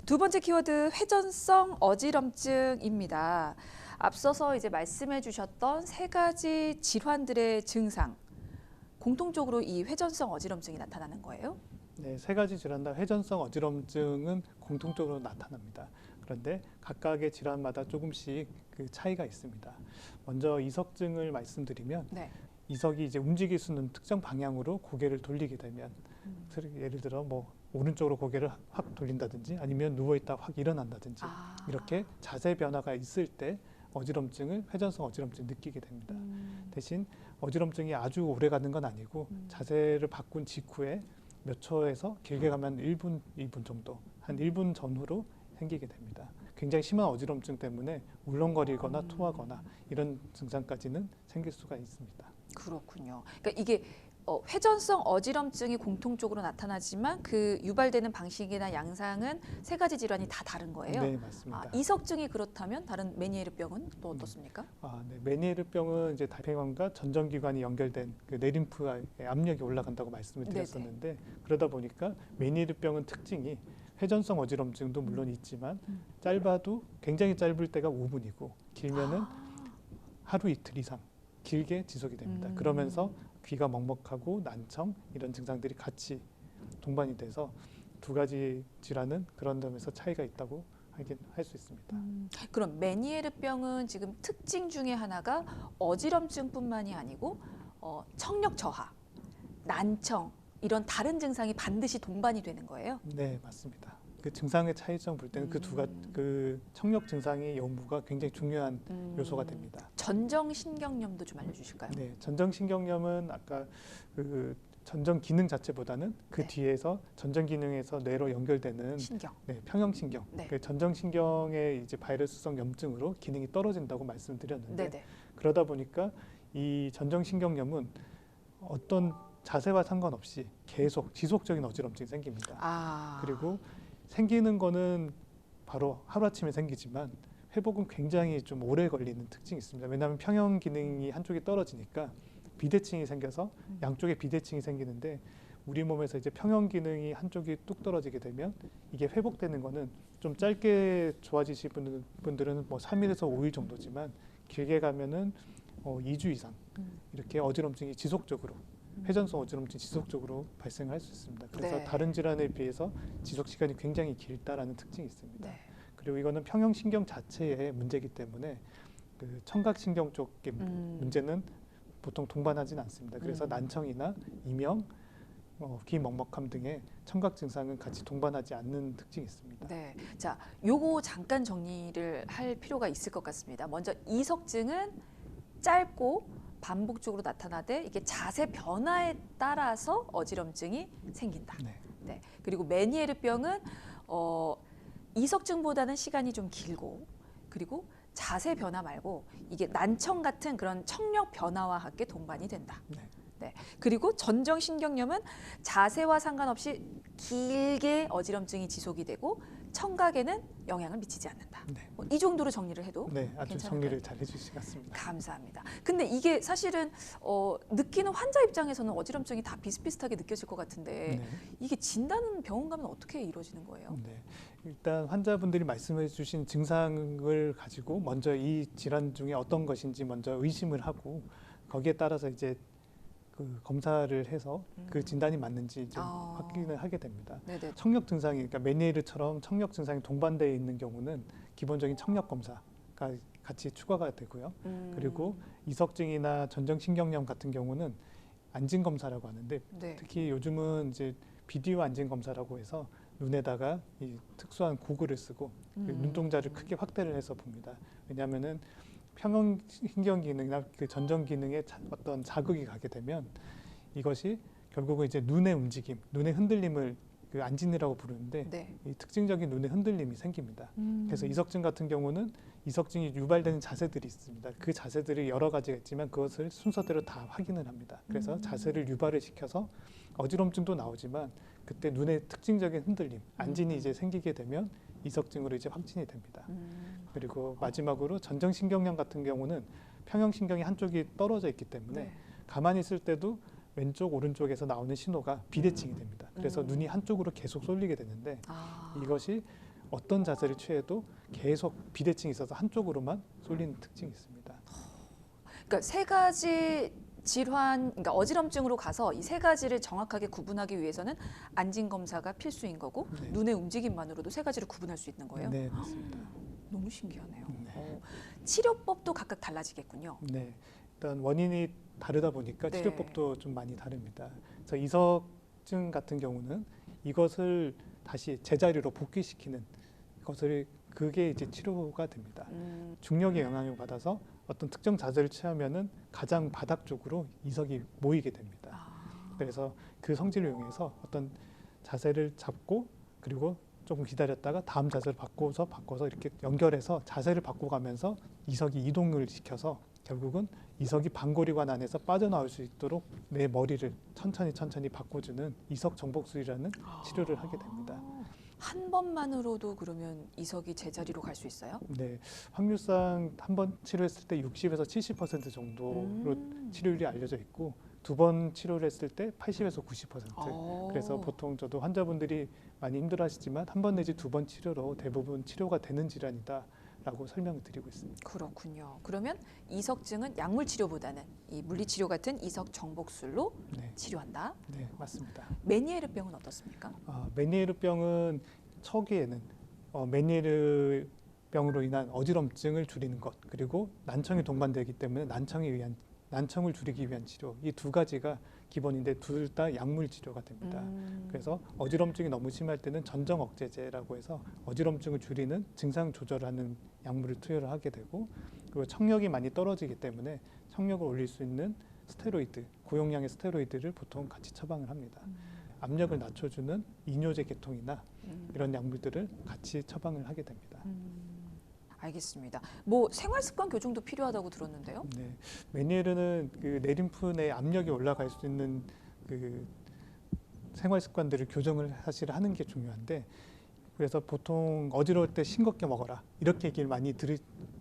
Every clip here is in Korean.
두 번째 키워드 회전성 어지럼증입니다. 앞서서 이제 말씀해 주셨던 세 가지 질환들의 증상, 공통적으로 이 회전성 어지럼증이 나타나는 거예요? 네, 세 가지 질환 다 회전성 어지럼증은 공통적으로 나타납니다. 그런데 각각의 질환마다 조금씩 그 차이가 있습니다. 먼저 이석증을 말씀드리면 네. 이석이 이제 움직일 수 있는 특정 방향으로 고개를 돌리게 되면 예를 들어 뭐 오른쪽으로 고개를 확 돌린다든지 아니면 누워 있다 확 일어난다든지 이렇게 자세 변화가 있을 때 어지럼증을 회전성 어지럼증 느끼게 됩니다. 대신 어지럼증이 아주 오래 가는 건 아니고 자세를 바꾼 직후에 몇 초에서 길게 가면 1분, 2분 정도, 한 1분 전후로 생기게 됩니다. 굉장히 심한 어지럼증 때문에 울렁거리거나 토하거나 이런 증상까지는 생길 수가 있습니다. 그렇군요. 그러니까 이게 회전성 어지럼증이 공통적으로 나타나지만 그 유발되는 방식이나 양상은 세 가지 질환이 다 다른 거예요? 네, 맞습니다. 이석증이 그렇다면 다른 메니에르병은 또 어떻습니까? 네. 메니에르병은 이제 달팽이관과 전정기관이 연결된 그 내림프의 압력이 올라간다고 말씀을 드렸었는데 그러다 보니까 메니에르병은 특징이 회전성 어지럼증도 물론 있지만 짧아도 굉장히 짧을 때가 5분이고 길면은 하루 이틀 이상 길게 지속이 됩니다. 그러면서 귀가 먹먹하고 난청 이런 증상들이 같이 동반이 돼서 두 가지 질환은 그런 점에서 차이가 있다고 할 수 있습니다. 그럼 메니에르병은 지금 특징 중에 하나가 어지럼증뿐만이 아니고 청력 저하, 난청 이런 다른 증상이 반드시 동반이 되는 거예요? 네, 맞습니다. 그 증상의 차이점 볼 때는 그 청력 증상의 연무가 굉장히 중요한 요소가 됩니다. 전정신경염도 좀 알려주실까요? 네, 전정신경염은 아까 그 전정 기능 자체보다는 그 뒤에서 전정 기능에서 뇌로 연결되는 신경, 평형신경, 그 전정신경의 이제 바이러스성 염증으로 기능이 떨어진다고 말씀드렸는데 그러다 보니까 이 전정신경염은 어떤 자세와 상관없이 계속 지속적인 어지럼증이 생깁니다. 그리고 생기는 거는 바로 하루아침에 생기지만 회복은 굉장히 좀 오래 걸리는 특징이 있습니다. 왜냐하면 평형 기능이 한쪽이 떨어지니까 비대칭이 생겨서 양쪽에 비대칭이 생기는데 우리 몸에서 이제 평형 기능이 한쪽이 뚝 떨어지게 되면 이게 회복되는 거는 좀 짧게 좋아지실 분들은 뭐 3일에서 5일 정도지만 길게 가면은 2주 이상 이렇게 어지럼증이 지속적으로 회전성 어지럼증이 지속적으로 발생할 수 있습니다. 그래서 다른 질환에 비해서 지속 시간이 굉장히 길다라는 특징이 있습니다. 그리고 이거는 평형신경 자체의 문제이기 때문에 그 청각신경 쪽의 문제는 보통 동반하지는 않습니다. 그래서 난청이나 이명, 귀 먹먹함 등의 청각 증상은 같이 동반하지 않는 특징이 있습니다. 네, 자, 요거 잠깐 정리를 할 필요가 있을 것 같습니다. 먼저 이석증은 짧고 반복적으로 나타나되 이게 자세 변화에 따라서 어지럼증이 생긴다. 네. 그리고 메니에르병은 이석증보다는 시간이 좀 길고 그리고 자세 변화 말고 이게 난청 같은 그런 청력 변화와 함께 동반이 된다. 네. 그리고 전정신경염은 자세와 상관없이 길게 어지럼증이 지속이 되고 청각에는 영향을 미치지 않는다. 이 정도로 정리를 해도 아주 괜찮을까요? 정리를 잘 해주신 것 같습니다. 감사합니다. 근데 이게 사실은 느끼는 환자 입장에서는 어지럼증이 다 비슷비슷하게 느껴질 것 같은데 이게 진단은 병원 가면 어떻게 이루어지는 거예요? 일단 환자분들이 말씀해 주신 증상을 가지고 먼저 이 질환 중에 어떤 것인지 먼저 의심을 하고 거기에 따라서 이제 그 검사를 해서 그 진단이 맞는지 이제 확인을 하게 됩니다. 청력 증상이 그러니까 메니에르처럼 청력 증상이 동반되어 있는 경우는 기본적인 청력 검사가 같이 추가가 되고요. 그리고 이석증이나 전정신경염 같은 경우는 안진 검사라고 하는데 특히 요즘은 이제 비디오 안진 검사라고 해서 눈에다가 이 특수한 고글을 쓰고 눈동자를 크게 확대를 해서 봅니다. 왜냐하면은 평형신경 기능이나 그 전정 기능에 어떤 자극이 가게 되면 이것이 결국은 이제 눈의 움직임, 눈의 흔들림을 그 안진이라고 부르는데 이 특징적인 눈의 흔들림이 생깁니다. 그래서 이석증 같은 경우는 이석증이 유발되는 자세들이 있습니다. 그 자세들이 여러 가지가 있지만 그것을 순서대로 다 확인을 합니다. 그래서 자세를 유발을 시켜서 어지럼증도 나오지만 그때 눈의 특징적인 흔들림, 안진이 이제 생기게 되면 이석증으로 이제 확진이 됩니다. 그리고 마지막으로 전정신경염 같은 경우는 평형신경이 한쪽이 떨어져 있기 때문에 가만히 있을 때도 왼쪽 오른쪽에서 나오는 신호가 비대칭이 됩니다. 그래서 눈이 한쪽으로 계속 쏠리게 되는데 이것이 어떤 자세를 취해도 계속 비대칭이 있어서 한쪽으로만 쏠리는 특징이 있습니다. 그러니까 세 가지 질환, 그러니까 어지럼증으로 가서 이 세 가지를 정확하게 구분하기 위해서는 안진 검사가 필수인 거고 네. 눈의 움직임만으로도 세 가지를 구분할 수 있는 거예요. 네, 맞습니다. 너무 신기하네요. 네. 치료법도 각각 달라지겠군요. 네, 일단 원인이 다르다 보니까 네. 치료법도 좀 많이 다릅니다. 그래서 이석증 같은 경우는 이것을 다시 제자리로 복귀시키는 것을 그게 이제 치료가 됩니다. 중력의 영향을 받아서 어떤 특정 자세를 취하면은 가장 바닥 쪽으로 이석이 모이게 됩니다. 그래서 그 성질을 이용해서 어떤 자세를 잡고 그리고 조금 기다렸다가 다음 자세를 바꿔서 이렇게 연결해서 자세를 바꿔가면서 이석이 이동을 시켜서 결국은 이석이 반고리관 안에서 빠져나올 수 있도록 내 머리를 천천히 바꿔주는 이석 정복술이라는 치료를 하게 됩니다. 한 번만으로도 그러면 이석이 제자리로 갈 수 있어요? 네, 확률상 한 번 치료했을 때 60에서 70% 정도로 치료율이 알려져 있고 두 번 치료를 했을 때 80에서 90%. 그래서 보통 저도 환자분들이 많이 힘들어하시지만 한 번 내지 두 번 치료로 대부분 치료가 되는 질환이다라고 설명을 드리고 있습니다. 그렇군요. 그러면 이석증은 약물 치료보다는 이 물리치료 같은 이석 정복술로 네, 치료한다. 네, 맞습니다. 메니에르병은 어떻습니까? 메니에르병은 초기에는 메니에르병으로 인한 어지럼증을 줄이는 것 그리고 난청이 동반되기 때문에 난청을 줄이기 위한 치료 이 두 가지가 기본인데 둘 다 약물 치료가 됩니다. 그래서 어지럼증이 너무 심할 때는 전정 억제제라고 해서 어지럼증을 줄이는 증상 조절하는 약물을 투여를 하게 되고 그리고 청력이 많이 떨어지기 때문에 청력을 올릴 수 있는 스테로이드 고용량의 스테로이드를 보통 같이 처방을 합니다. 압력을 낮춰주는 이뇨제 계통이나 이런 약물들을 같이 처방을 하게 됩니다. 알겠습니다. 뭐 생활습관 교정도 필요하다고 들었는데요. 네, 메니에르는 그 내림프 내 압력이 올라갈 수 있는 그 생활 습관들을 교정을 사실 하는 게 중요한데 그래서 보통 어지러울 때 싱겁게 먹어라 이렇게 얘기를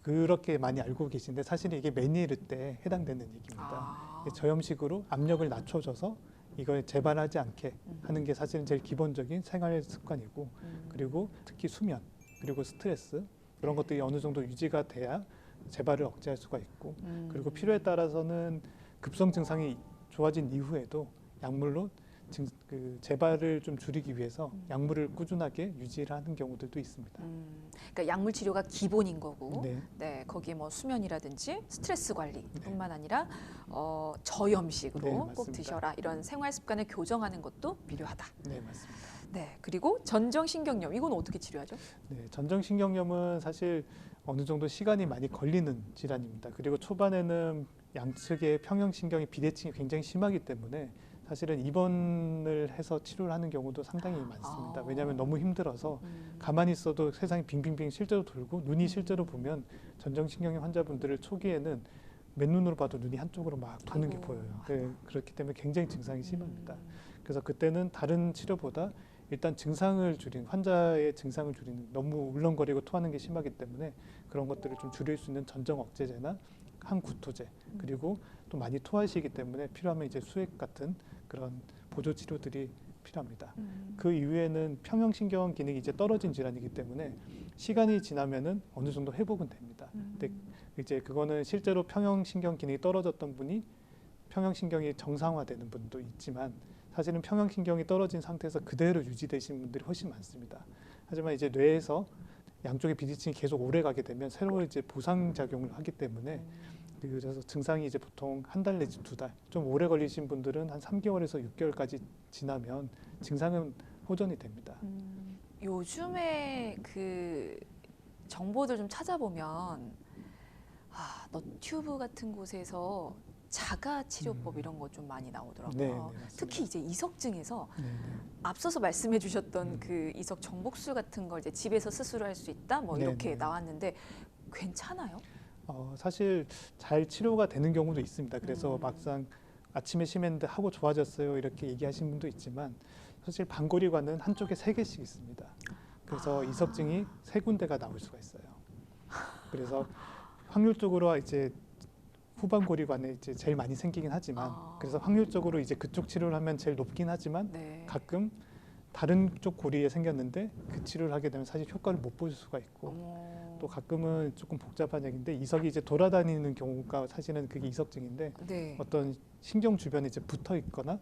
그렇게 많이 알고 계신데 사실 이게 메니에르 때 해당되는 얘기입니다. 저염식으로 압력을 낮춰줘서 이걸 재발하지 않게 하는 게 사실은 제일 기본적인 생활 습관이고 그리고 특히 수면 그리고 스트레스 그런 것들이 어느 정도 유지가 돼야 재발을 억제할 수가 있고 그리고 필요에 따라서는 급성 증상이 좋아진 이후에도 약물로 그 재발을 좀 줄이기 위해서 약물을 꾸준하게 유지를 하는 경우들도 있습니다. 그러니까 약물 치료가 기본인 거고, 네. 네, 거기에 뭐 수면이라든지 스트레스 관리뿐만 아니라 저염식으로 네, 꼭 맞습니다. 드셔라 이런 생활 습관을 교정하는 것도 필요하다. 네, 맞습니다. 네, 그리고 전정신경염 이건 어떻게 치료하죠? 네, 전정신경염은 사실 어느 정도 시간이 많이 걸리는 질환입니다. 그리고 초반에는 양측의 평형신경의 비대칭이 굉장히 심하기 때문에 사실은 입원을 해서 치료를 하는 경우도 상당히 많습니다. 왜냐하면 너무 힘들어서 가만히 있어도 세상이 빙빙빙 실제로 돌고 눈이 실제로 보면 전정신경염 환자분들을 초기에는 맨눈으로 봐도 눈이 한쪽으로 막 도는 게 보여요. 네, 그렇기 때문에 굉장히 증상이 심합니다. 그래서 그때는 다른 치료보다 일단 환자의 증상을 줄이는 너무 울렁거리고 토하는 게 심하기 때문에 그런 것들을 좀 줄일 수 있는 전정 억제제나 항구토제 그리고 또 많이 토하시기 때문에 필요하면 이제 수액 같은 그런 보조 치료들이 필요합니다. 그 이후에는 평형신경 기능이 이제 떨어진 질환이기 때문에 시간이 지나면은 어느 정도 회복은 됩니다. 근데 이제 그거는 실제로 평형신경 기능이 떨어졌던 분이 평형신경이 정상화되는 분도 있지만 사실은 평형신경이 떨어진 상태에서 그대로 유지되시는 분들이 훨씬 많습니다. 하지만 이제 뇌에서 양쪽의 비대칭이 계속 오래 가게 되면 새로운 이제 보상 작용을 하기 때문에 그래서 증상이 이제 보통 한 달 내지 두 달, 좀 오래 걸리신 분들은 한 3개월에서 6개월까지 지나면 증상은 호전이 됩니다. 요즘에 그 정보들 좀 찾아보면 너튜브 같은 곳에서 자가 치료법 이런 거 좀 많이 나오더라고요. 네, 맞습니다. 특히 이제 이석증에서 네, 앞서서 말씀해 주셨던 그 이석 정복술 같은 걸 이제 집에서 스스로 할 수 있다 뭐 네, 이렇게 네. 나왔는데 괜찮아요? 사실 잘 치료가 되는 경우도 있습니다. 그래서 막상 아침에 심했는데 하고 좋아졌어요 이렇게 얘기하시는 분도 있지만 사실 반고리관은 한쪽에 3개씩 있습니다. 그래서 이석증이 3군데가 나올 수가 있어요. 그래서 확률적으로 이제 후반고리관에 이제 제일 많이 생기긴 하지만 그래서 확률적으로 이제 그쪽 치료를 하면 제일 높긴 하지만 네. 가끔 다른 쪽 고리에 생겼는데 그 치료를 하게 되면 사실 효과를 못 볼 수가 있고 또 가끔은 조금 복잡한 얘기인데 이석이 이제 돌아다니는 경우가 사실은 그게 이석증인데 네. 어떤 신경 주변에 이제 붙어 있거나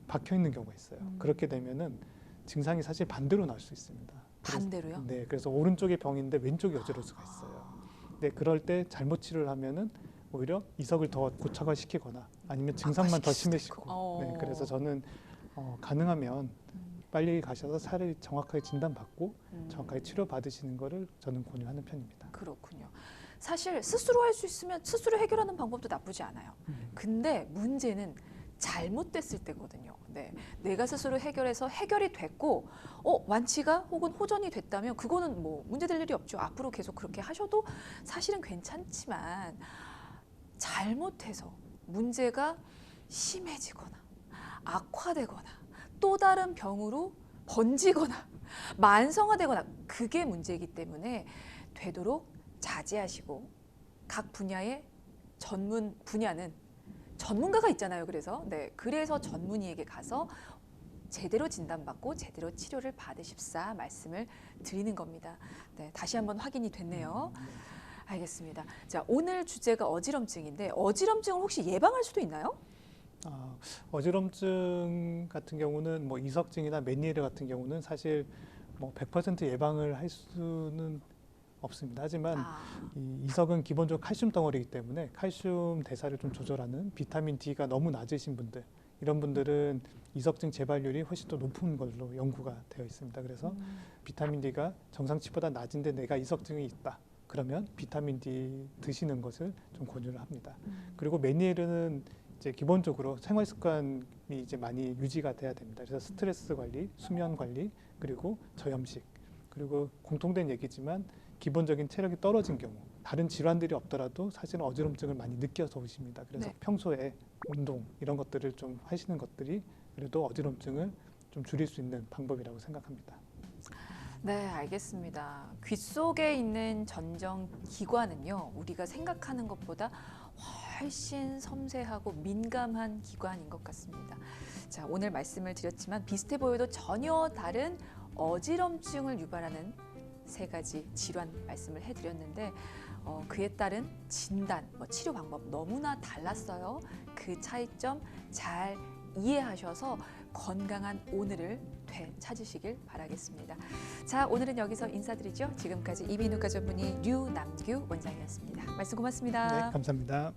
박혀 있는 경우가 있어요. 그렇게 되면은 증상이 사실 반대로 나올 수 있습니다. 반대로요? 네, 그래서 오른쪽이 병인데 왼쪽이 어지러울 수가 있어요. 네, 그럴 때 잘못 치료를 하면은 오히려 이석을 더 고착화시키거나 아니면 증상만 더 악화시킬 수도 심해지고. 있고. 네, 그래서 저는 가능하면 빨리 가셔서 차라리 정확하게 진단받고 정확하게 치료 받으시는 거를 저는 권유하는 편입니다. 그렇군요. 사실 스스로 할 수 있으면 스스로 해결하는 방법도 나쁘지 않아요. 근데 문제는 잘못됐을 때거든요. 네, 내가 스스로 해결해서 해결이 됐고 완치가 혹은 호전이 됐다면 그거는 뭐 문제될 일이 없죠. 앞으로 계속 그렇게 하셔도 사실은 괜찮지만 잘못해서 문제가 심해지거나 악화되거나 또 다른 병으로 번지거나 만성화되거나 그게 문제이기 때문에 되도록 자제하시고 각 분야의 전문 분야는 전문가가 있잖아요. 그래서 전문의에게 가서 제대로 진단받고 제대로 치료를 받으십사 말씀을 드리는 겁니다. 네, 다시 한번 확인이 됐네요. 알겠습니다. 자, 오늘 주제가 어지럼증인데 어지럼증을 혹시 예방할 수도 있나요? 어지럼증 같은 경우는 뭐 이석증이나 메니에르 같은 경우는 사실 뭐 100% 예방을 할 수는 없습니다. 하지만 이 이석은 기본적으로 칼슘 덩어리이기 때문에 칼슘 대사를 좀 조절하는 비타민 D가 너무 낮으신 분들 이런 분들은 이석증 재발률이 훨씬 더 높은 걸로 연구가 되어 있습니다. 그래서 비타민 D가 정상치보다 낮은데 내가 이석증이 있다. 그러면 비타민 D 드시는 것을 좀 권유를 합니다. 그리고 메니에르는 이제 기본적으로 생활 습관이 이제 많이 유지가 돼야 됩니다. 그래서 스트레스 관리, 수면 관리, 그리고 저염식, 그리고 공통된 얘기지만 기본적인 체력이 떨어진 경우, 다른 질환들이 없더라도 사실은 어지럼증을 많이 느껴서 오십니다. 그래서 네. 평소에 운동 이런 것들을 좀 하시는 것들이 그래도 어지럼증을 좀 줄일 수 있는 방법이라고 생각합니다. 네, 알겠습니다. 귀 속에 있는 전정기관은요, 우리가 생각하는 것보다 훨씬 섬세하고 민감한 기관인 것 같습니다. 자, 오늘 말씀을 드렸지만 비슷해 보여도 전혀 다른 어지럼증을 유발하는 3가지 질환 말씀을 해드렸는데 그에 따른 진단, 치료 방법 너무나 달랐어요. 그 차이점 잘 이해하셔서 건강한 오늘을 되찾으시길 바라겠습니다. 자, 오늘은 여기서 인사드리죠. 지금까지 이비인후과 전문의 류남규 원장이었습니다. 말씀 고맙습니다. 네, 감사합니다.